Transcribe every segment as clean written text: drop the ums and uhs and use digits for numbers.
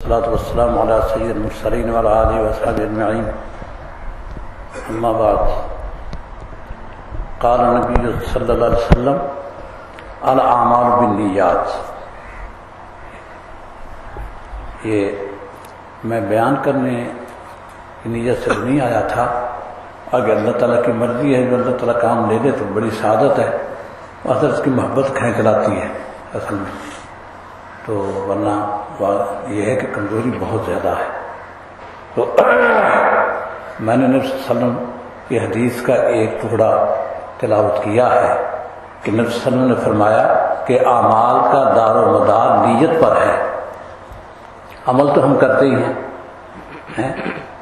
والصلاة والسلام على سيد المرسلين وعلى آله وصحبه أجمعين. أما بعد، قال النبي صلی اللہ علیہ وسلم الاعمال بالنیات. یہ میں بیان کرنے کی نیت سے نہیں آیا تھا. اگر اللہ تعالیٰ کی مرضی ہے جو اللہ تعالیٰ کام لے دے تو بڑی سعادت ہے، حضرت کی محبت کھینچ لاتی ہے اصل میں. تو ورنہ یہ ہے کہ کمزوری بہت زیادہ ہے. تو میں نے نبی صلی اللہ علیہ وسلم کی حدیث کا ایک ٹکڑا تلاوت کیا ہے کہ نبی صلی اللہ علیہ وسلم نے فرمایا کہ اعمال کا دار و مدار نیت پر ہے. عمل تو ہم کرتے ہی ہیں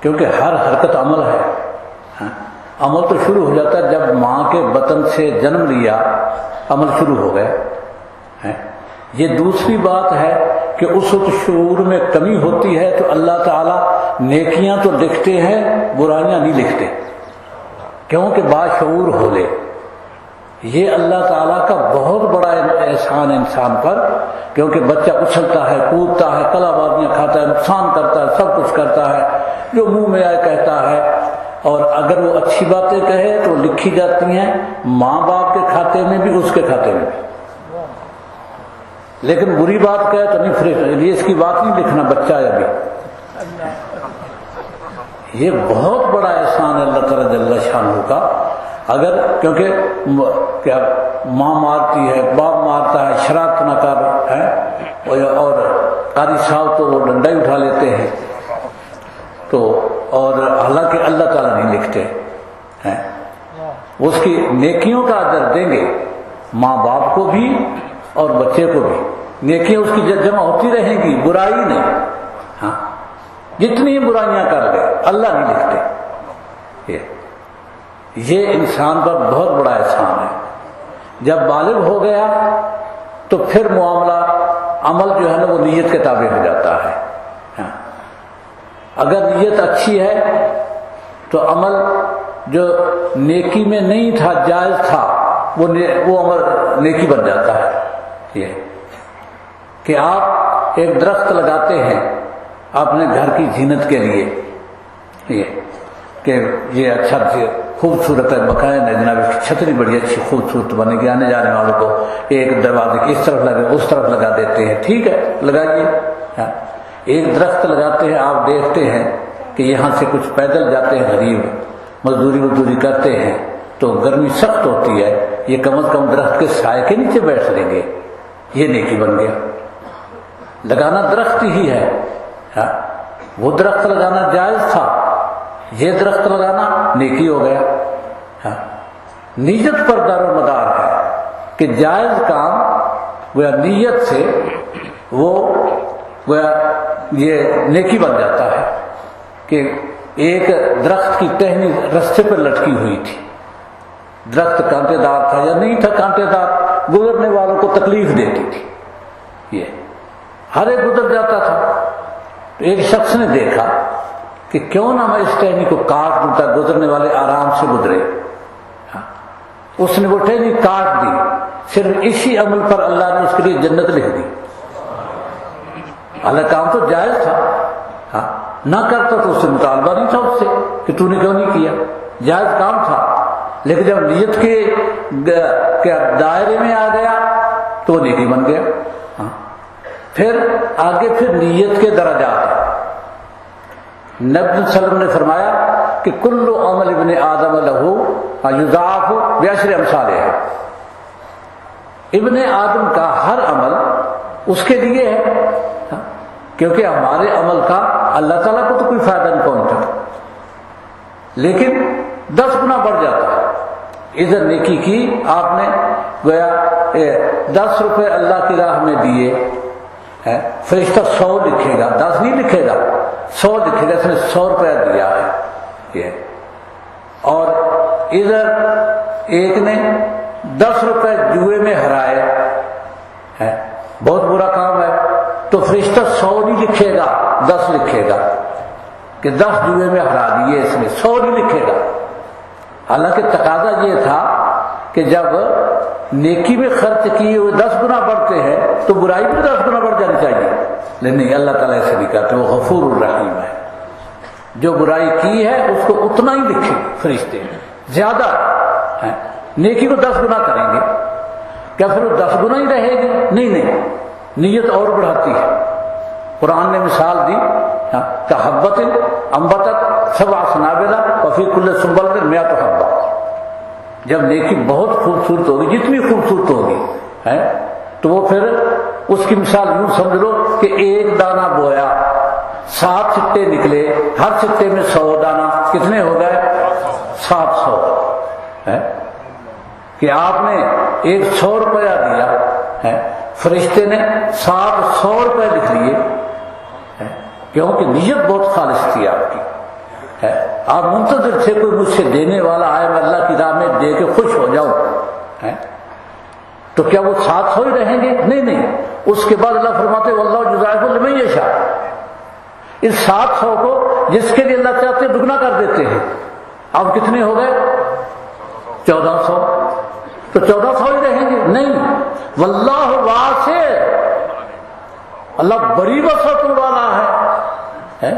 کیونکہ ہر حرکت عمل ہے. عمل تو شروع ہو جاتا ہے جب ماں کے بطن سے جنم لیا، عمل شروع ہو گئے. یہ دوسری بات ہے کہ اس وقت شعور میں کمی ہوتی ہے تو اللہ تعالیٰ نیکیاں تو لکھتے ہیں، برائیاں نہیں لکھتے کیونکہ باشعور ہو لے. یہ اللہ تعالیٰ کا بہت بڑا احسان انسان پر، کیونکہ بچہ اچھلتا ہے، کودتا ہے، کلا بازیاں کھاتا ہے، نقصان کرتا ہے، سب کچھ کرتا ہے جو منہ میں آئے کہتا ہے. اور اگر وہ اچھی باتیں کہے تو لکھی جاتی ہیں ماں باپ کے کھاتے میں بھی، اس کے کھاتے میں بھی. لیکن بری بات کہے تو نہیں فرشتے، یہ اس کی بات نہیں لکھنا بچہ ہے ابھی. یہ بہت بڑا احسان ہے اللہ تعالیٰ جل شانہ کا. اگر کیونکہ کیا ماں مارتی ہے، باپ مارتا ہے، شرارت نہ کر ہے، اور قاری صاحب تو وہ ڈنڈا ہی اٹھا لیتے ہیں. تو اور حالانکہ اللہ تعالیٰ نہیں لکھتے ہیں. اس کی نیکیوں کا اجر دیں گے ماں باپ کو بھی اور بچے کو بھی. نیکیاں اس کی جمع ہوتی رہیں گی، برائی نہیں. ہاں جتنی برائیاں کر گئے اللہ نہیں لکھتے. یہ انسان پر بہت بڑا احسان ہے. جب بالغ ہو گیا تو پھر معاملہ عمل جو ہے نا وہ نیت کے تابع ہو جاتا ہے. اگر نیت اچھی ہے تو عمل جو نیکی میں نہیں تھا، جائز تھا، وہ عمل نیکی بن جاتا ہے. یہ کہ آپ ایک درخت لگاتے ہیں اپنے گھر کی زینت کے لیے، یہ کہ یہ اچھا خوبصورت ہے، مکان ہے جناب، چھتری بڑی اچھی خوبصورت بنے گی، آنے جانے والوں کو ایک دروازے کی اس طرف لگا اس طرف لگا دیتے ہیں. ٹھیک ہے، لگائیے. ایک درخت لگاتے ہیں، آپ دیکھتے ہیں کہ یہاں سے کچھ پیدل جاتے ہیں غریب، مزدوری کرتے ہیں تو گرمی سخت ہوتی ہے، یہ کم از کم درخت کے سائے کے نیچے بیٹھ لیں گے. یہ نیکی بن گیا. لگانا درخت ہی ہے، وہ درخت لگانا جائز تھا، یہ درخت لگانا نیکی ہو گیا. نیت پر دار و مدار ہے کہ جائز کام گویا نیت سے وہ گویا یہ نیکی بن جاتا ہے. کہ ایک درخت کی ٹہنی رستے پر لٹکی ہوئی تھی، درخت کانٹے دار تھا یا نہیں تھا کانٹے دار، گزرنے والوں کو تکلیف دیتی تھی. یہ ہر ایک گزر جاتا تھا. تو ایک شخص نے دیکھا کہ کیوں نہ میں اس ٹہنی کو کاٹ دوں تاکہ گزرنے والے آرام سے گزرے. اس نے وہ ٹہنی کاٹ دی. صرف اسی عمل پر اللہ نے اس کے لیے جنت لکھ دی. حالانکہ کام تو جائز تھا، نہ کرتا تو اس سے مطالبہ نہیں تھا اس سے کہ تو نے کیوں نہیں کیا، جائز کام تھا. لیکن جب نیت کے دائرے میں آ گیا تو وہ نیکی بن گیا. پھر آگے پھر نیت کے درجات. نبی صلی اللہ علیہ وسلم نے فرمایا کہ کل عمل ابن آدم لہ یضاعف بعشر امثالہ. ابن آدم کا ہر عمل اس کے لیے ہے، کیونکہ ہمارے عمل کا اللہ تعالیٰ کو تو کوئی فائدہ نہیں پہنچتا، لیکن 10 گنا بڑھ جاتا ہے. ادھر نیکی کی آپ نے گویا 10 روپے اللہ کی راہ میں دیے، فرشتہ 100 لکھے گا، 10 نہیں لکھے گا، 100 لکھے گا، اس نے 100 روپیہ دیا ہے. اور ادھر ایک نے 10 روپے جوئے میں ہرائے، بہت برا کام ہے، تو فرشتہ 100 نہیں لکھے گا، 10 لکھے گا کہ 10 جوئے میں ہرا دیے اس نے، 100 نہیں لکھے گا. حالانکہ تقاضا یہ تھا کہ جب نیکی میں خرچ کیے ہوئے 10 گنا بڑھتے ہیں تو برائی بھی 10 گنا بڑھ جانی چاہیے. لیکن نہیں، اللہ تعالیٰ ایسے نہیں کرتے، وہ غفور الرحیم ہے. جو برائی کی ہے اس کو اتنا ہی لکھیں فرشتے، زیادہ ہے. نیکی کو 10 گنا کریں گے، کیا پھر وہ 10 گنا ہی رہے گی؟ نہیں، نیت اور بڑھاتی ہے. قرآن نے مثال دی کحبۃ انبتت 7 سنابل وفی کل سنبلۃ 100 حبۃ. جب نیکی بہت خوبصورت ہوگی، جتنی خوبصورت ہوگی ہے، تو وہ پھر اس کی مثال یوں سمجھ لو کہ ایک دانہ بویا، 7 سٹے نکلے، ہر سٹے میں 100 دانہ، کتنے ہو گئے؟ 700 ہے. کہ آپ نے ایک 100 روپیہ دیا ہے، فرشتے نے 700 روپے لکھ لیے، کیونکہ نیت بہت خالص تھی آپ کی ہے. آپ منتظر تھے کوئی مجھ سے دینے والا آئے، میں اللہ کی راہ میں دے کے خوش ہو جاؤں ہے. تو کیا وہ 700 ہی رہیں گے؟ نہیں. اس کے بعد اللہ فرماتے واللہ یضاعف لمن یشاء. اس 700 کو جس کے لیے اللہ چاہتے دگنا کر دیتے ہیں. اب کتنے ہو گئے؟ 1400. تو 1400 ہی رہیں گے؟ نہیں، واللہ واسع، اللہ بڑی وسعت والا ہے.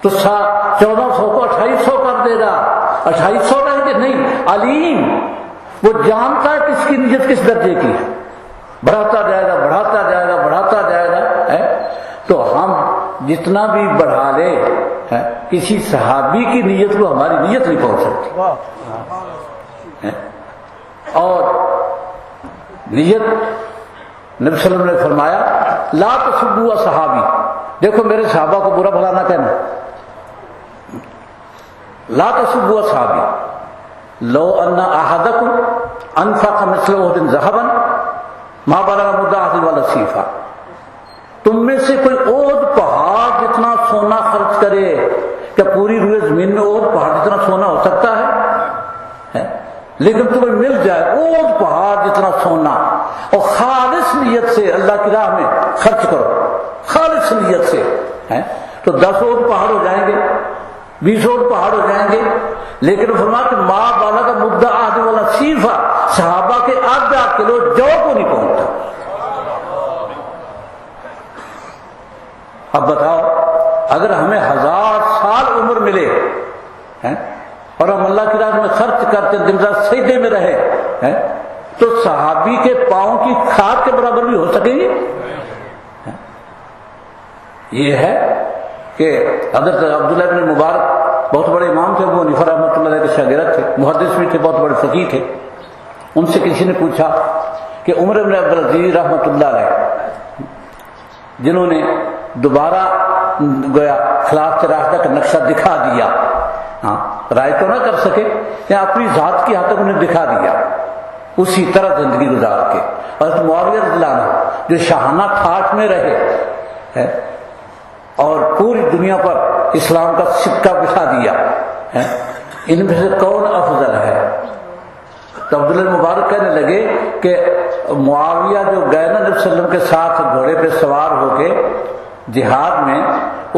تو 1400 کو 2800 کر دے گا، 2800 رہیں گے؟ نہیں، علیم، وہ جانتا ہے کس کی نیت کس درجے کی ہے، بڑھاتا جائے گا، بڑھاتا جائے گا، بڑھاتا جائے گا ہے. تو ہم جتنا بھی بڑھا لے ہے، کسی صحابی کی نیت کو ہماری نیت نہیں پہنچ سکتی. اور نیت نبی صلی اللہ علیہ وسلم نے فرمایا لا تسبوا صحابی، دیکھو میرے صحابہ کو برا بھلا نہ کہنا. لا تسبوا صحابی لو ان احدکم انفق مثل احد ذهبا ما بلغ مد احد ولا صیفا. تم میں سے کوئی احد پہاڑ جتنا سونا خرچ کرے، کیا پوری روئے زمین میں احد پہاڑ جتنا سونا ہو سکتا ہے؟ لیکن تمہیں مل جائے احد پہاڑ جتنا سونا، اور خالص نیت سے اللہ کی راہ میں خرچ کرو، خالص نیت سے ہے، تو 10 احد پہاڑ ہو جائیں گے، 20 احد پہاڑ ہو جائیں گے. لیکن فرمایا کہ ما بالغ مد احد ولا صیفا، صحابہ کے آدھا کلو جو کو نہیں پہنچتا. اب بتاؤ، اگر ہمیں 1000 سال عمر ملے ہیں اور ہم اللہ کی راہ میں خرچ کرتے دن رات سجدے میں رہے ہیں، تو صحابی کے پاؤں کی کھاد کے برابر بھی ہو سکے گی؟ یہ ہے کہ حضرت عبداللہ بن مبارک بہت بڑے امام تھے، وہ حنیفہ رحمۃ اللہ علیہ کے شاگرد تھے، محدث بھی تھے، بہت بڑے فقیہ تھے. ان سے کسی نے پوچھا کہ عمر بن عبدالعزیز رحمۃ اللہ علیہ، جنہوں نے دوبارہ گویا خلافت راشدہ کا نقشہ دکھا دیا، ہاں رائے تو نہ کر سکے یا اپنی ذات کی حد تک انہیں دکھا دیا، اسی طرح زندگی گزار کے. حضرت معاویہ رضی اللہ عنہ جو شاہانہ ٹھاٹ میں رہے اور پوری دنیا پر اسلام کا سکہ بچھا دیا، ان میں سے کون افضل ہے؟ تو عبداللہ مبارک کہنے لگے کہ معاویہ جو گئے نا نبی صلی اللہ علیہ وسلم کے ساتھ گھوڑے پہ سوار ہو کے جہاد میں،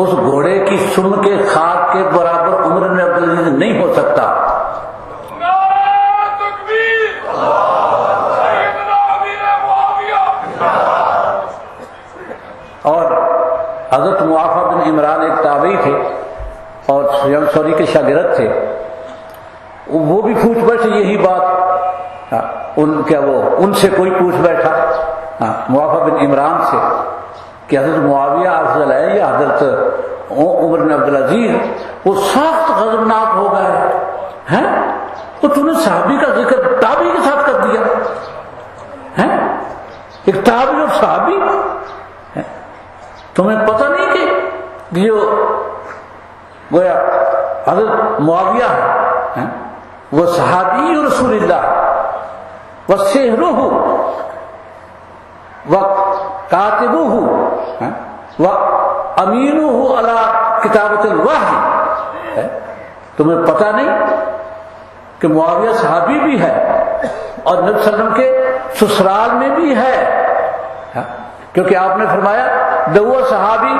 اس گھوڑے کی سم کے خاک کے برابر عمر بن عبدالعزیز نہیں ہو سکتا. اور حضرت معافہ بن عمران ایک تابعی تھے اور سفیان ثوری کے شاگرد تھے، وہ بھی پوچھ بیٹھے یہی بات. ان سے کوئی پوچھ بیٹھا معافہ بن عمران سے کہ حضرت معاویہ افضل ہے یا حضرت عمر بن عبدالعزیز؟ وہ سخت غضبناک ہو گئے ہیں، تو تم نے صحابی کا ذکر تابعی کے ساتھ کر دیا ہے، ایک تابعی اور صحابی. تمہیں پتہ نہیں کہ جو گویا حضرت معاویہ ہے وہ صحابی رسول اللہ وسحرہ وکاتبہ وامینہ علی کتابۃ الوحی. تمہیں پتہ نہیں کہ معاویہ صحابی بھی ہے اور نبی صلی اللہ علیہ وسلم کے سسرال میں بھی ہے، کیونکہ آپ نے فرمایا دعو صحابی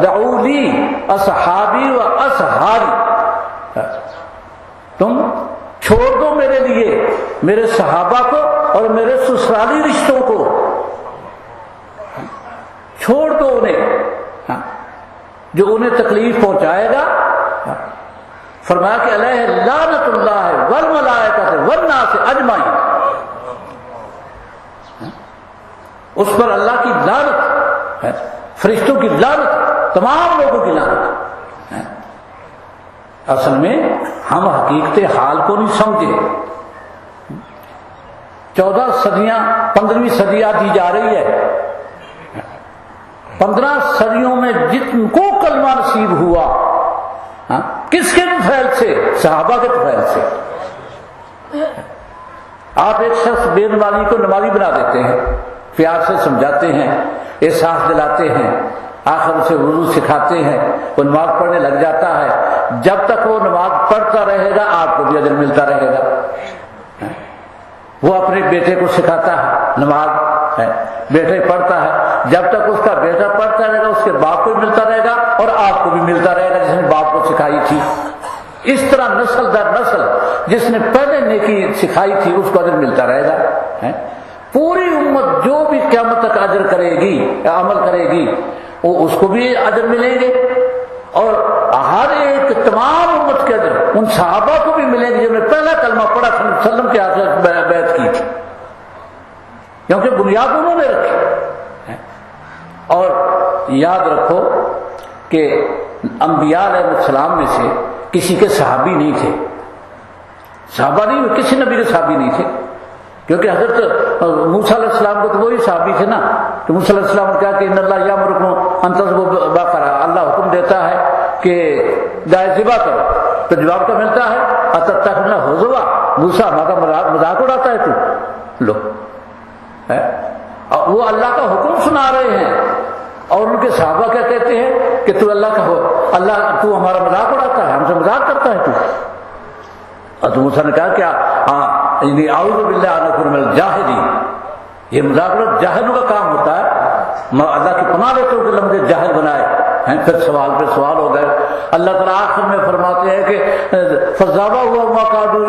دعو لی اصحابی و اصحابی، تم چھوڑ دو میرے لیے میرے صحابہ کو اور میرے سسرالی رشتوں کو، چھوڑ دو انہیں جو انہیں تکلیف پہنچائے گا. فرمایا کہ علیہ لعنت اللہ والملائکۃ والناس اجمعین، اس پر اللہ کی لعنت ہے، فرشتوں کی لعنت، تمام لوگوں کی لعنت ہے. اصل میں ہم حقیقت حال کو نہیں سمجھے. 14 صدیاں 15ویں صدی دی جا رہی ہے. 15 صدیوں میں جن کو کلمہ نصیب ہوا کس کے فعل سے؟ صحابہ کے فعل سے. آپ ایک شخص بے نمازی کو نمازی بنا دیتے ہیں، پیار سے سمجھاتے ہیں، احساس دلاتے ہیں، آخر اسے وضو سکھاتے ہیں، وہ نماز پڑھنے لگ جاتا ہے. جب تک وہ نماز پڑھتا رہے گا آپ کو بھی اجر ملتا رہے گا. وہ اپنے بیٹے کو سکھاتا ہے نماز ہے، بیٹے پڑھتا ہے، جب تک اس کا بیٹا پڑھتا رہے گا اس کے باپ کو بھی ملتا رہے گا اور آپ کو بھی ملتا رہے گا جس نے باپ کو سکھائی تھی. اس طرح نسل در نسل جس نے پہلے نیکی سکھائی تھی اس کو اجر ملتا رہے گا. پوری امت جو بھی قیامت تک اجر کرے گی، عمل کرے گی، وہ اس کو بھی اجر ملیں گے، اور ہر ایک تمام امت کے اجر ان صحابہ کو بھی ملیں گے جنہوں نے پہلا کلمہ پڑھا صلی اللہ علیہ وسلم کے آخر بیعت کی تھی، کیونکہ بنیاد انہوں نے رکھی. اور یاد رکھو کہ انبیاء علیہ السلام میں سے کسی کے صحابی نہیں تھے. صحابہ نہیں، کسی نبی کے صحابی نہیں تھے، کیونکہ حضرت موسیٰ علیہ السلام کو تو وہی صحابی تھے نا کہ موسیٰ علیہ السلام نے کہا کہ ان اللہ یامرکم ان تذبحوا بقرہ، اللہ حکم دیتا ہے کہ گائے ذبح کرو. تو جواب کیا ملتا ہے؟ اتتخذون ہزوا، موسیٰ ہمارا مذاق اڑاتا ہے تو لو. وہ اللہ کا حکم سنا رہے ہیں اور ان کے صحابہ کیا کہتے ہیں کہ تو اللہ کا اللہ تو ہمارا مذاق اڑاتا ہے، ہم سے مذاق کرتا ہے تو. اور تو موسیٰ نے کہا کیا اعوذ باللہ ان اکون من الجاہلین، یہ مذاکرہ جاہلوں کا کام ہوتا ہے. میں اللہ کی پناہ لیتا ہوں کہ اللہ مجھے جاہل بنائے. پھر سوال پہ سوال ہو گئے. اللہ تعالیٰ آخر میں فرماتے ہیں کہ فَذَابَ هُوَ مَا كَادُوا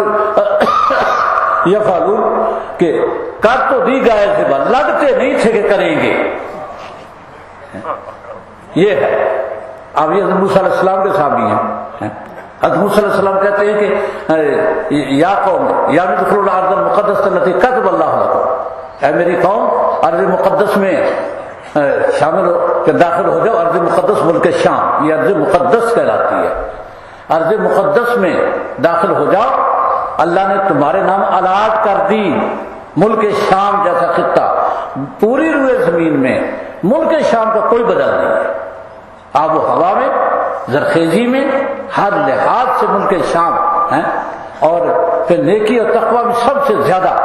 يَفْعَلُونَ، کہ کر تو دی گائے تھے بات، لگتے نہیں تھے کہ کریں گے. یہ ہے. اب یہ موسیٰ علیہ السلام کے صحابی ہیں. حضرت موسیٰ علیہ السلام کہتے ہیں کہ یا قوم یا ادخلوا الارض المقدسۃ التي كتب اللہ لكم، اے میری قوم ارض مقدس میں شامل ہو کہ داخل ہو جاؤ. ارض مقدس ملک شام، یہ ارض مقدس کہلاتی ہے. ارض مقدس میں داخل ہو جاؤ، اللہ نے تمہارے نام الاٹ کر دی. ملک شام جیسا خطہ پوری روئے زمین میں ملک شام کا کوئی بدل نہیں ہے. آب و ہوا میں، زرخیزی میں، ہر لحاظ سے ملک شام ہے. اور پھر نیکی اور تقوی میں سب سے زیادہ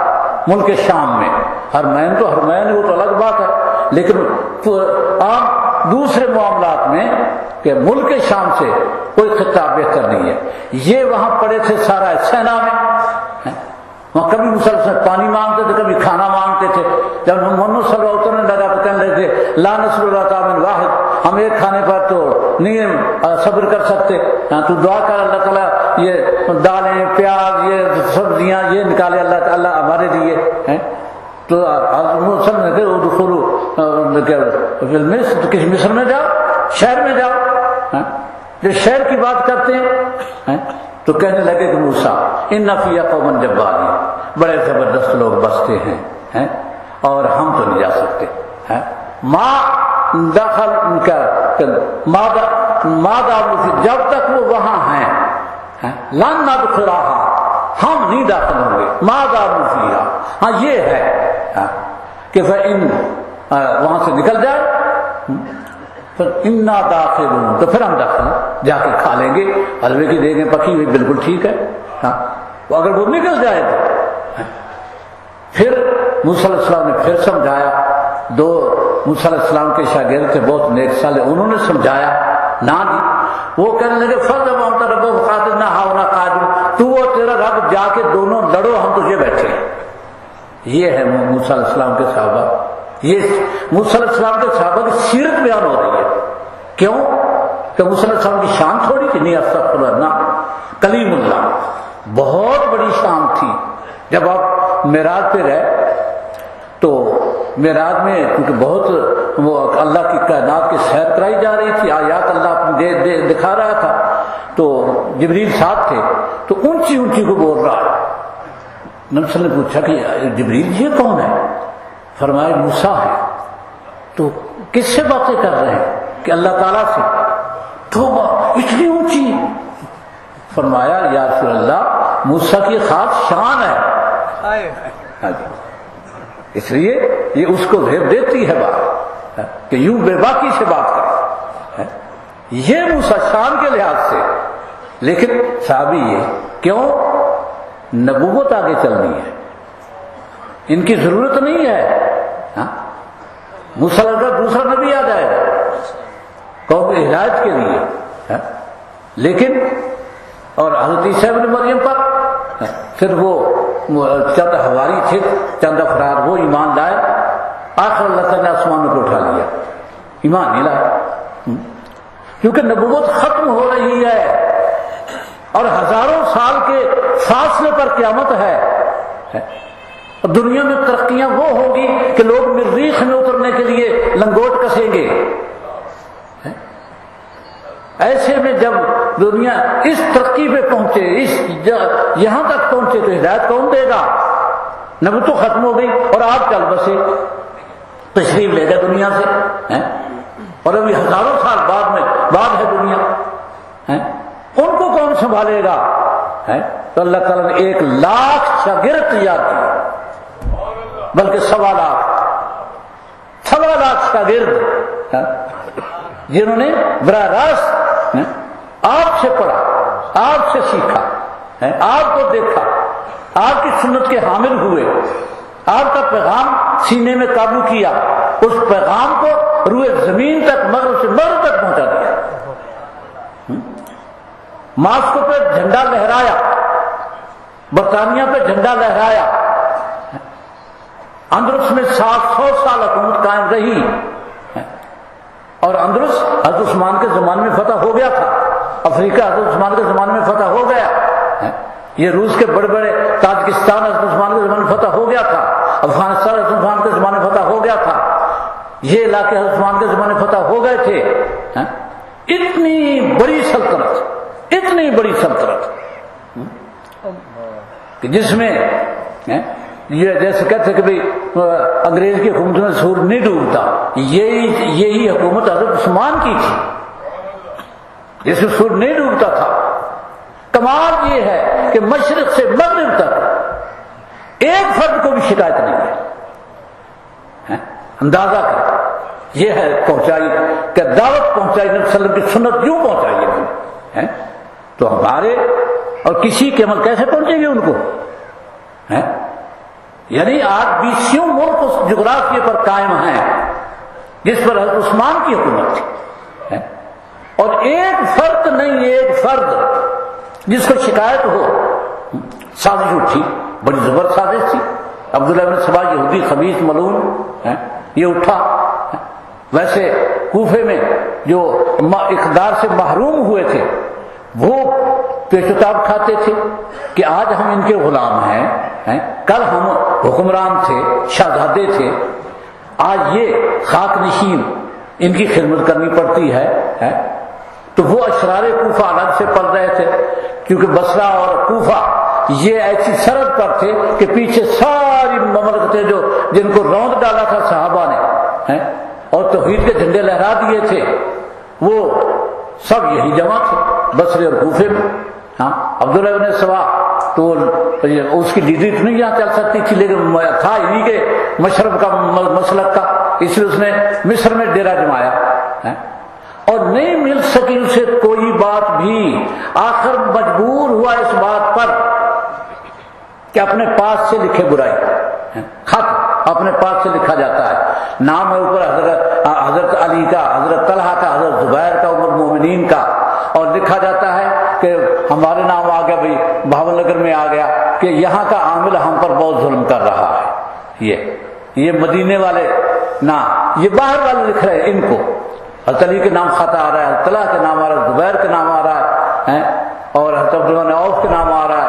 ملک شام میں. حرمین تو حرمین وہ تو الگ بات ہے، لیکن عام دوسرے معاملات میں کہ ملک شام سے کوئی خطہ بہتر نہیں ہے. یہ وہاں پڑے تھے سارا سینا میں، وہاں کبھی مسلسل پانی مانگتے تھے، کبھی کھانا مانگتے تھے. جب محمد صلی اللہ اترنے لگا تو کہنے لگے لا نصبر علی طعام واحد، ہم ایک کھانے پر تو نہیں صبر کر سکتے. تو دعا کر اللہ تعالیٰ یہ دالیں، پیاز، یہ سبزیاں یہ نکالے اللہ تعالیٰ ہمارے لیے. تو مسلم نے کہا کسی مصر میں جاؤ، شہر میں جاؤ. جو شہر کی بات کرتے ہیں تو کہنے لگے کہ موسیٰ ان فیہا قوما جبارین، بڑے زبردست لوگ بستے ہیں اور ہم تو نہیں جا سکتے. جب تک وہ وہاں ہیں لن ندخلھا، ہم نہیں داخل ہوں گے. ما داموا فیہا، ہاں یہ ہے کہ فإن وہاں سے نکل جائے انا داخلون، تو پھر ہم داخل جا کے کھا لیں گے. حلوے کی دیگیں پکی ہوئی بالکل ٹھیک ہے. اگر وہ نکل جائے تو پھر موسیٰ علیہ السلام نے پھر سمجھایا. دو موسیٰ علیہ السلام کے شاگرد تھے بہت نیک صالح، انہوں نے سمجھایا نہ دی. وہ کہنے لگے فَذْهَبْ أَنْتَ رَبُّكَ فَقَاتِلْ هَاهُنَا قَاعِدُونَ، تو وہ تیرا رب جا کے دونوں لڑو، ہم تجھے بیٹھے. یہ ہے موسیٰ علیہ السلام کے صحابہ. یہ موسیٰ علیہ السلام کے صحابہ کی سیرت بیان ہو رہی ہے. کیوں کہ موسیٰ علیہ السلام کی شان تھوڑی تھی، نہیں استغفر اللہ، کلیم اللہ بہت بڑی شان تھی. جب آپ معراج پہ گئے تو معراج میں کیونکہ بہت وہ اللہ کی کائنات کی سیر کرائی جا رہی تھی، آیات اللہ اپنی دکھا رہا تھا، تو جبریل ساتھ تھے، تو اونچی اونچی کو بول رہا ہے۔ نبی صلی اللہ علیہ وسلم نے پوچھا کہ جبریل یہ کون ہے؟ فرمایا موسیٰ ہے۔ تو کس سے باتیں کر رہے ہیں؟ کہ اللہ تعالیٰ سے۔ توبہ اتنی اونچی؟ فرمایا یا رسول اللہ موسیٰ کی خاص شان ہے، اس لیے یہ اس کو زیب دیتی ہے بات کہ یوں بے باکی سے بات کرے، یہ موسیٰ شان کے لحاظ سے۔ لیکن صحابی یہ کیوں؟ نبوت آگے چلنی ہے، ان کی ضرورت نہیں ہے موسیٰ کا دوسرا نبی آ جائے گا قوم کی ہدایت کے لیے، لیکن اور حضرت عیسیٰ ابن مریم پر پھر وہ چند حواری تھے، چند افراد وہ ایمان لائے، آخر اللہ تعالیٰ نے آسمانوں کو اٹھا لیا، ایمان نہیں لائے، کیونکہ نبوت ختم ہو رہی ہے اور ہزاروں سال کے فاصلے پر قیامت ہے۔ اور دنیا میں ترقیاں وہ ہوگی کہ لوگ مریخ میں اترنے کے لیے لنگوٹ کسیں گے۔ ایسے میں جب دنیا اس ترقی پہ پہنچے، یہاں تک پہنچے، تو ہدایت کون دے گا؟ نبوت تو ختم ہو گئی اور آپ چل بسے، تشریف لے گئے دنیا سے، اور ابھی ہزاروں سال بعد ہے دنیا، ان کو کون سنبھالے گا؟ تو اللہ تعالیٰ نے 1,00,000 شاگرد تیار کیے، بلکہ 1,25,000 شاگرد جنہوں نے براہ راست آپ سے پڑھا، آپ سے سیکھا، آپ کو دیکھا، آپ کی سنت کے حامل ہوئے، آپ کا پیغام سینے میں قابو کیا، اس پیغام کو روئے زمین تک، مغرب سے مغرب تک پہنچا دیا، ماسکو پہ جھنڈا لہرایا، برطانیہ پہ جھنڈا لہرایا، اندلس میں 700 سال حکومت قائم رہی، اور اندلس حضرت عثمان کے زمانے میں فتح ہو گیا تھا، افریقہ حضرت عثمان کے زمانے میں فتح ہو گیا، یہ روس کے بڑے بڑے تاجکستان حضرت عثمان کے زمانے میں فتح ہو گیا تھا، افغانستان حضرت عثمان کے زمانے میں فتح ہو گیا تھا، یہ علاقے حضرت عثمان کے زمانے میں فتح ہو گئے تھے۔ اتنی بڑی سلطنت، اتنی بڑی سلطنت کہ جس میں یہ جیسے کہتے کہ بھئی انگریز کی حکومت میں سور نہیں ڈوبتا، یہی حکومت حضرت عثمان کی تھی جس میں سور نہیں ڈوبتا تھا۔ کمال یہ ہے کہ مشرق سے مغرب تک ایک فرد کو بھی شکایت نہیں ہے، اندازہ کر، یہ ہے پہنچائی کہ دعوت پہنچائی، نبی صلی اللہ علیہ وسلم کی سنت یوں پہنچائی ہے، تو ہمارے اور کسی کے عمل کیسے پہنچیں گے ان کو؟ یعنی آج 20 ملک اس جغرافیے پر قائم ہیں جس پر حضرت عثمان کی حکومت تھی، اور ایک فرد نہیں، ایک فرد جس کو شکایت ہو۔ سازش اٹھی، بڑی زبردست سازش تھی، عبداللہ بن سبا یہودی خبیث ملعون یہ اٹھا۔ ویسے کوفے میں جو اقتدار سے محروم ہوئے تھے وہ پیشتاب کھاتے تھے کہ آج ہم ان کے غلام ہیں، کل ہم حکمران تھے، شہزادے تھے، آج یہ خاک نشین، ان کی خدمت کرنی پڑتی ہے۔ تو وہ اشرار کوفہ الگ سے پڑ رہے تھے، کیونکہ بصرہ اور کوفہ یہ ایسی سرحد پر تھے کہ پیچھے ساری مملکتیں جن کو روند ڈالا تھا صحابہ نے اور توحید کے جھنڈے لہرا دیے تھے، وہ سب یہی جمع تھے بصرے اور کوفے میں۔ عبداللہ بن سبا تو اس کی لیڈری تو نہیں یہاں چل سکتی تھی، لیکن تھا انہی کے مشرب کا مسلک کا، اس لیے اس نے مصر میں ڈیرا جمایا، اور نہیں مل سکی اسے کوئی بات بھی، آخر مجبور ہوا اس بات پر کہ اپنے پاس سے لکھے برائی، خط اپنے پاس سے لکھا جاتا ہے، نام ہے اوپر حضرت علی کا، حضرت طلحہ کا، حضرت زبیر کا، ام المومنین کا، اور لکھا جاتا ہے کہ ہمارے نام آ گیا، بھائی بھاون نگر میں آ گیا کہ یہاں کا عامل ہم پر بہت ظلم کر رہا ہے، یہ مدینے والے نہ، یہ باہر والے لکھ رہے ہیں ان کو، حضرت علی کے نام خط آ رہا ہے، حضرت طلحہ کے نام آ رہا ہے، زبیر کے نام آ رہا ہے، اور حضرت عبدالرحمن عوف کے نام آ رہا ہے،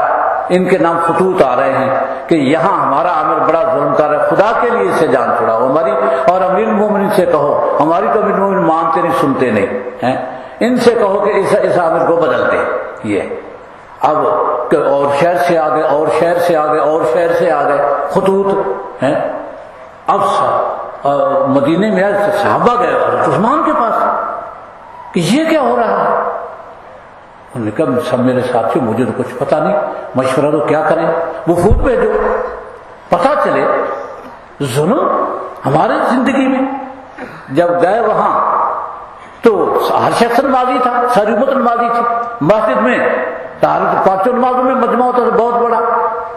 ان کے نام خطوط آ رہے ہیں کہ یہاں ہمارا عامل بڑا ظلم کر رہا ہے، خدا کے لیے اسے جان چھڑاؤ ہماری، اور امیر المومنین سے کہو، ہماری تو امیر المومنین مانتے نہیں سنتے نہیں ہیں، ان سے کہو کہ اس عامر کو بدل دے۔ یہ اب اور شہر سے آ گئے، اور شہر سے آ گئے، اور شہر سے آ گئے خطوط ہیں۔ اب مدینے میں صحابہ گئے حضرت عثمان کے پاس کہ یہ کیا ہو رہا ہے؟ انہوں نے کہا سب میرے ساتھی، مجھے تو کچھ پتہ نہیں، مشورہ تو کیا کریں، وفود بھیجو پتہ چلے۔ ظلم ہمارے زندگی میں جب گئے وہاں تو ہر شخص نمازی تھا، ساری امت نمازی تھی، مسجد میں پانچوں نمازوں میں مجمع ہوتا تھا بہت بڑا،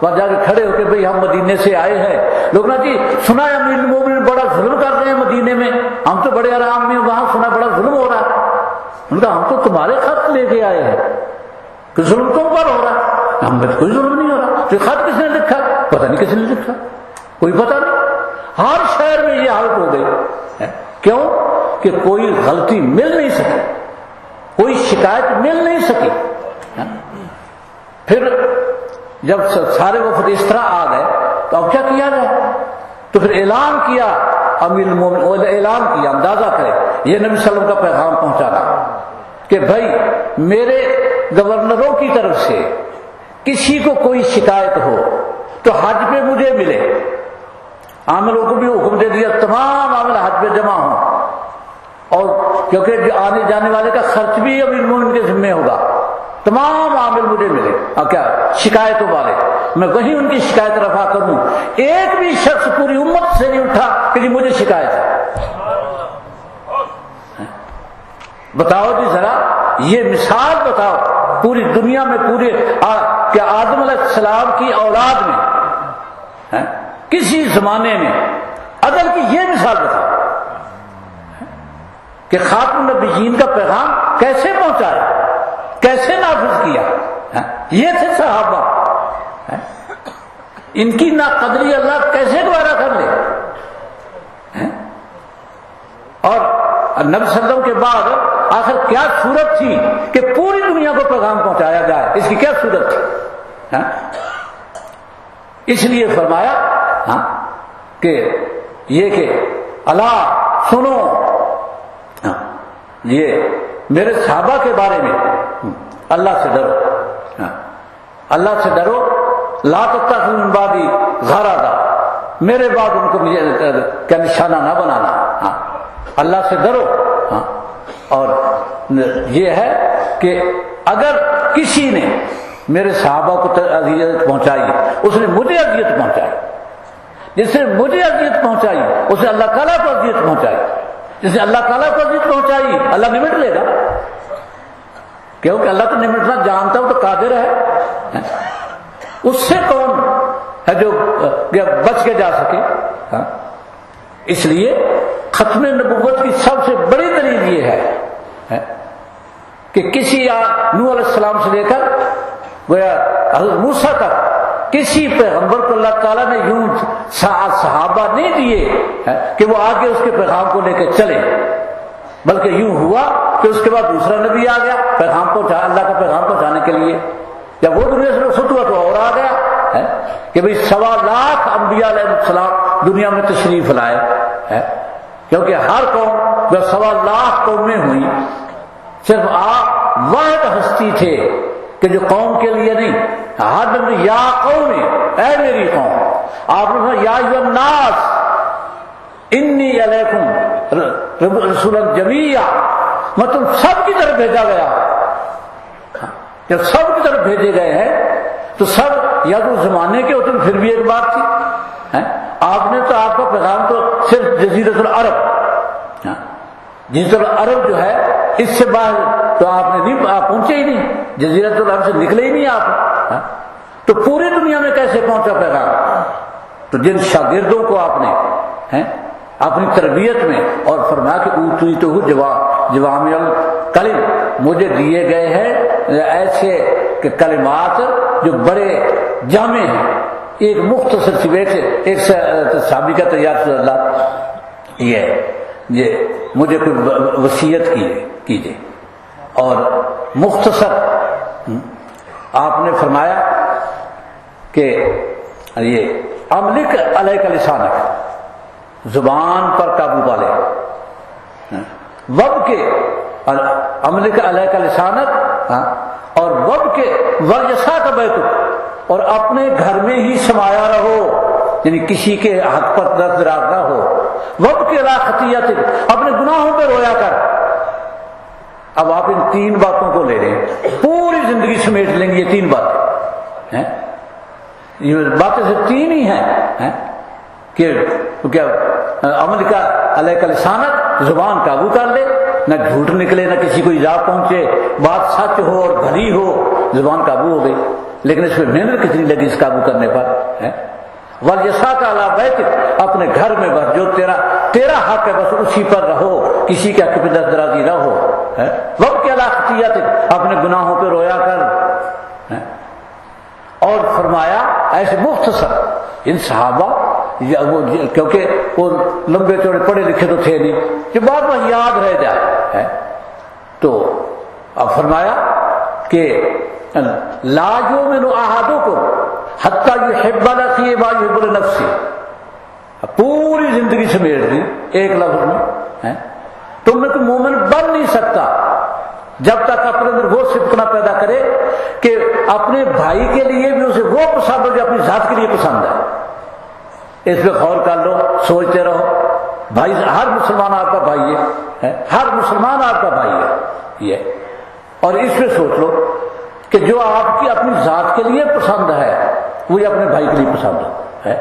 وہاں جا کے کھڑے ہو کے بھئی ہم مدینے سے آئے ہیں، لوگ نا جی سنا ہے امیر المومنین بڑا ظلم کر رہے ہیں مدینے میں، ہم تو بڑے آرام میں، وہاں سنا بڑا ظلم ہو رہا ہے۔ انہوں نے کہا ہم تو تمہارے خط لے کے آئے ہیں کہ ظلم تم پر ہو رہا ہے، ہم پر کوئی ظلم نہیں ہو رہا۔ تو خط کس نے لکھا؟ پتہ نہیں کس نے لکھا، کوئی پتہ نہیں۔ ہر شہر میں یہ حالت ہو گئی، کیوں کہ کوئی غلطی مل نہیں سکی، کوئی شکایت مل نہیں سکی۔ پھر جب سارے وفد اس طرح آ گئے تو اب کیا کیا جائے؟ تو پھر اعلان کیا امیر المومنین، اعلان کیا، اندازہ کرے یہ نبی صلی اللہ علیہ وسلم کا پیغام پہنچانا کہ بھائی میرے گورنروں کی طرف سے کسی کو کوئی شکایت ہو تو حج پہ مجھے ملے۔ عاملوں کو بھی حکم دے دیا تمام عامل حج پہ جمع ہوں، اور کیونکہ آنے جانے والے کا خرچ بھی امیر المومنین کے ذمہ ہوگا، تمام عامل مجھے ملے، اور کیا شکایتوں والے، میں وہیں ان کی شکایت رفع کروں۔ ایک بھی شخص پوری امت سے نہیں اٹھا کہ جی مجھے شکایت ہے۔ بتاؤ جی ذرا یہ مثال بتاؤ پوری دنیا میں، پورے کیا آدم علیہ السلام کی اولاد میں، کسی زمانے میں عدل کی یہ مثال بتاؤ کہ خاتم النبیین کا پیغام کیسے پہنچایا، کیسے نافذ کیا۔ یہ تھے صحابہ، ان کی ناقدری اللہ کیسے گوارا کر لے۔ اور نبی صلی اللہ علیہ وسلم کے بعد آخر کیا صورت تھی کہ پوری دنیا کو پیغام پہنچایا جائے، اس کی کیا صورت تھی؟ اس لیے فرمایا کہ یہ کہ اللہ سنو، یہ میرے صحابہ کے بارے میں اللہ سے ڈرو، اللہ سے ڈرو، لا تتخذوا من بعدی غرضا، میرے بعد ان کو کیا نشانہ نہ بنانا، اللہ سے ڈرو۔ اور یہ ہے کہ اگر کسی نے میرے صحابہ کو اذیت پہنچائی، اس نے مجھے اذیت پہنچائی، جس نے مجھے اذیت پہنچائی اسے اللہ تعالیٰ کو اذیت پہنچائی، جس نے اللہ تعالیٰ کو اذیت پہنچائی اللہ نمٹ لے گا، کیونکہ اللہ تو نمٹنا جانتا ہو تو قادر ہے، اس سے کون ہے جو بچ کے جا سکے۔ اس لیے ختم نبوت کی سب سے بڑی دلیل یہ ہے کہ کسی نوح علیہ السلام سے لے کر گویا حضرت موسیٰ تک کسی پیغمبر کو اللہ تعالیٰ نے یوں صحابہ نہیں دیے کہ وہ آگے اس کے پیغام کو لے کے چلے، بلکہ یوں ہوا کہ اس کے بعد دوسرا نبی آ گیا پیغام پہنچا، اللہ کا پیغام پہنچانے کے لیے۔ جب وہ دنیا سے رخصت ہوا تو اور آ گیا کہ بھئی 1.25 لاکھ انبیاء علیہ السلام دنیا میں تشریف لائے، کیونکہ ہر قوم جو 1.25 لاکھ قومیں ہوئی، صرف آپ واحد ہستی تھے کہ جو قوم کے لیے نہیں، ہر دن یا قوم، اے میری قوم، آپ نے کہا یا ایھا الناس انی علیکم رسولا جمیعا، میں تم سب کی طرف بھیجا گیا۔ جب سب کی طرف بھیجے گئے ہیں تو سب یا تو زمانے کے ہوتے پھر بھی ایک بات تھی، آپ نے تو آپ کا پیغام تو صرف جزیرۃ العرب، جزیرۃ العرب جو ہے اس سے باہر تو آپ نے نہیں، آپ پہنچے ہی نہیں، جزیرۃ العرب سے نکلے ہی نہیں آپ، تو پوری دنیا میں کیسے پہنچا پیغام؟ تو جن شاگردوں کو آپ نے اپنی تربیت میں، اور فرمایا کہ اوتیتہ جوامع الکلم، مجھے دیے گئے ہیں ایسے کہ کلمات جو بڑے جامع ہیں، ایک مختصر سی ایک صحابی کا تیار صلی اللہ یہ مجھے کوئی وصیت کیجیے، اور مختصر آپ نے فرمایا کہ یہ املک علیک لسانک، زبان پر قابو پا لے، وب کے املک علیک لسانک، اور وب کے ویساک بیتک، اور اپنے گھر میں ہی سمایا رہو، یعنی کسی کے حق پر دراز نہ ہو، وب کے لا خطیئتک، اپنے گناہوں پہ رویا کر۔ اب آپ ان تین باتوں کو لے رہے ہیں، پوری زندگی سمیٹ لیں گے یہ تین باتیں، یہ باتیں صرف تین ہی ہیں کہ کیا عمل کا علیہ لسانک، زبان قابو کر لے، نہ جھوٹ نکلے، نہ کسی کو ایذا پہنچے، بات سچ ہو اور بھلی ہو، زبان قابو ہو گئی، لیکن اس پہ محنت کتنی لگی اس قابو کرنے پر؟ وَلْيَسَاكَ عَلَىٰ بَيْتِكَ، اپنے گھر میں بس جو تیرا حق ہے بس اسی پر رہو، کسی کے حق پہ دست درازی نہ ہو، وَابْكِ عَلَىٰ خَطِيئَتِكَ، اپنے گناہوں پہ رویا کر۔ اور فرمایا ایسے مختصر ان صحابہ، کیونکہ وہ لمبے چوڑے پڑھے لکھے تو تھے نہیں، جو بات وہ یاد رہ جائے، تو اب فرمایا کہ لا یؤمن احدکم حتی یحب لأخیہ ما یحب لنفسہ، پوری زندگی سمیٹ دی ایک لفظ میں، تم میں کوئی مومن بن نہیں سکتا جب تک اپنے اندر وہ صفت نہ پیدا کرے کہ اپنے بھائی کے لیے بھی اسے وہ پسند ہو جو اپنی ذات کے لیے پسند ہے۔ اس پہ غور کر لو، سوچتے رہو، بھائی ہر مسلمان آپ کا بھائی ہے، ہر مسلمان آپ کا بھائی ہے یہ، اور اس پہ سوچ لو کہ جو آپ کی اپنی ذات کے لیے پسند ہے وہی اپنے بھائی کے لیے پسند ہے۔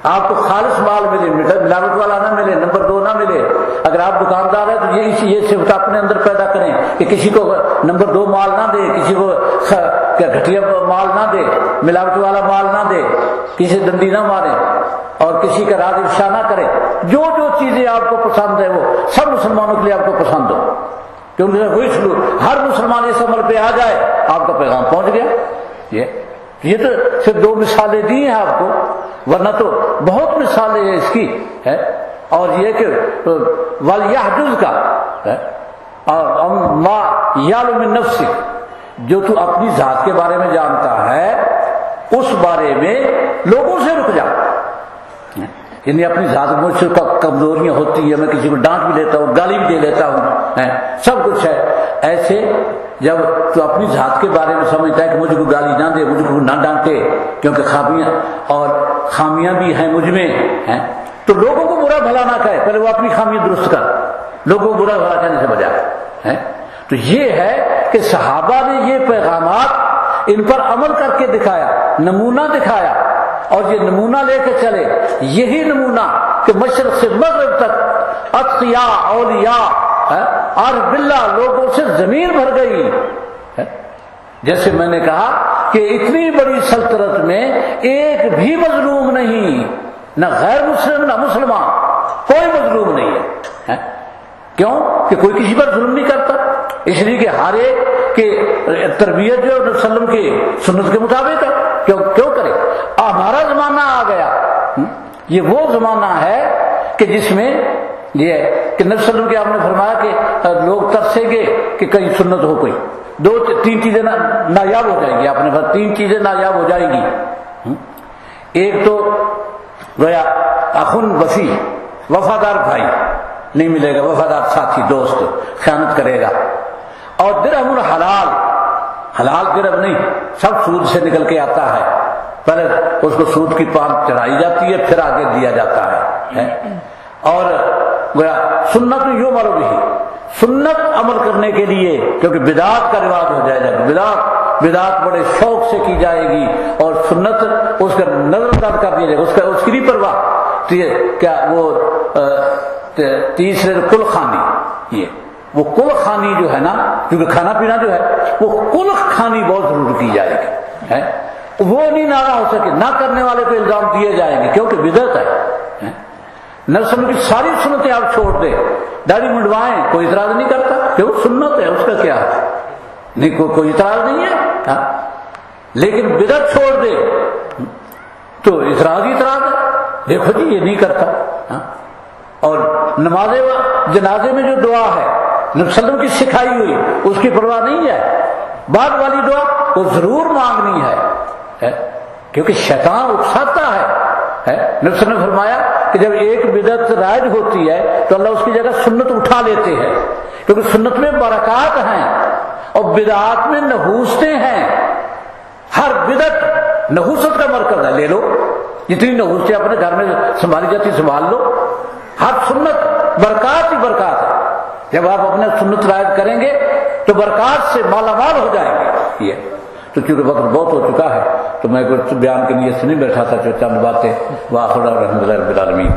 آپ کو خالص مال ملے، ملاوٹ والا نہ ملے، نمبر 2 نہ ملے، اگر آپ دکاندار ہیں تو یہ صفت اپنے اندر پیدا کریں کہ کسی کو نمبر 2 مال نہ دے، کسی کو گھٹیا مال نہ دے، ملاوٹ والا مال نہ دے، کسی ڈنڈی نہ مارے اور کسی کا راز افشا نہ کرے، جو چیزیں آپ کو پسند ہے وہ سب مسلمانوں کے لیے آپ کو پسند ہو، کیونکہ وہی سلوک ہر مسلمان اس عمل پہ آ جائے آپ کا پیغام پہنچ گیا۔ یہ تو صرف 2 مثالیں دی ہیں آپ کو، ورنہ تو بہت مثالیں ہیں اس کی، اور یہ کہ وَلْيَحْجُزْ کا مَا يَعْلُمُ مِن نَفْسِكَ، جو تو اپنی ذات کے بارے میں جانتا ہے اس بارے میں لوگوں سے رک جا، یعنی اپنی ذات میں مجھ سے کمزوریاں ہوتی ہیں، میں کسی کو ڈانٹ بھی لیتا ہوں، گالی بھی دے لیتا ہوں، سب کچھ ہے، ایسے جب تو اپنی ذات کے بارے میں سمجھتا ہے کہ مجھے کو گالی نہ دے، مجھے کو نہ ڈانٹے کیونکہ خامیاں بھی ہیں مجھ میں، تو لوگوں کو برا بھلا نہ کہے، پہلے وہ اپنی خامیاں درست کر، لوگوں کو برا بھلا کہنے سے بجائے۔ تو یہ ہے کہ صحابہ نے یہ پیغامات ان پر عمل کر کے دکھایا، نمونہ دکھایا، اور یہ نمونہ لے کے چلے، یہی نمونہ کہ مشرق سے مغرب تک اتقیاء اولیاء عارف باللہ لوگوں سے زمین بھر گئی۔ جیسے میں نے کہا کہ اتنی بڑی سلطنت میں ایک بھی مظلوم نہیں، نہ غیر مسلم نہ مسلمان، کوئی مظلوم نہیں ہے۔ کیوں کہ کوئی کسی پر ظلم نہیں کرتا، اس لیے کہ ہر ایک کی تربیت جو ہے وسلم کی سنت کے مطابق ہے، کیوں کرے؟ ہمارا زمانہ آ گیا، یہ وہ زمانہ ہے کہ جس میں یہ کہ نبی صلی اللہ علیہ وسلم کے آپ نے فرمایا کہ لوگ ترسیں گے کہ کہیں سنت ہو، کوئی 2-3 چیزیں نایاب ہو جائیں گی، آپ نے فرمایا 3 چیزیں نایاب ہو جائیں گی۔ ایک تو گویا اخن وفی، وفادار بھائی نہیں ملے گا، وفادار ساتھی دوست خیانت کرے گا، اور درہم الحلال، حلال درہم نہیں، سب سود سے نکل کے آتا ہے، پہلے اس کو سود کی پان چڑھائی جاتی ہے پھر آگے دیا جاتا ہے، اور سنت یؤمر بہ، سنت عمل کرنے کے لیے، کیونکہ بدعات کا رواج ہو جائے گا، بدعات بڑے شوق سے کی جائے گی، اور سنت اس کا نظر انداز کر دیا جائے گا، اس کی نہیں پرواہ، کیا وہ تیسرے کل خانی، یہ وہ کل خانی جو ہے نا، کیونکہ کھانا پینا جو ہے وہ کل خانی بہت ضرور کی جائے گی، وہ نہیں نہ ہو سکے، نہ کرنے والے کو الزام دیے جائیں گے کیونکہ بدعت ہے۔ نبی صلی اللہ علیہ وسلم کی ساری سنتیں آپ چھوڑ دیں، داڑھی منڈوائیں، کوئی اعتراض نہیں کرتا، کیوں؟ سنت ہے، اس کا کیا ہے، نہیں کوئی اعتراض نہیں ہے، لیکن بدعت چھوڑ دے تو اعتراض ہے، دیکھو جی یہ نہیں کرتا۔ اور نماز جنازے میں جو دعا ہے نبی صلی اللہ علیہ وسلم کی سکھائی ہوئی، اس کی پرواہ نہیں ہے، بعد والی دعا وہ ضرور مانگنی ہے، کیونکہ شیطان اکساتا ہے ہے۔ نبی صلی اللہ علیہ وسلم نے فرمایا کہ جب ایک بدعت رائج ہوتی ہے تو اللہ اس کی جگہ سنت اٹھا لیتے ہیں، کیونکہ سنت میں برکات ہیں اور بدعات میں نحوستیں ہیں۔ ہر بدعت نحوست کا مرکز ہے، لے لو جتنی نحوستیں اپنے گھر میں سنبھالی جاتی سنبھال لو۔ ہر سنت برکات ہی برکات ہے، جب آپ اپنے سنت رائج کریں گے تو برکات سے مالا مال ہو جائیں گے۔ یہ تو چونکہ وقت بہت ہو چکا ہے تو میں کچھ بیان کے لیے سے نہیں بیٹھا تھا، چند باتیں۔ وآخر دعوانا الحمدللہ رب العالمین۔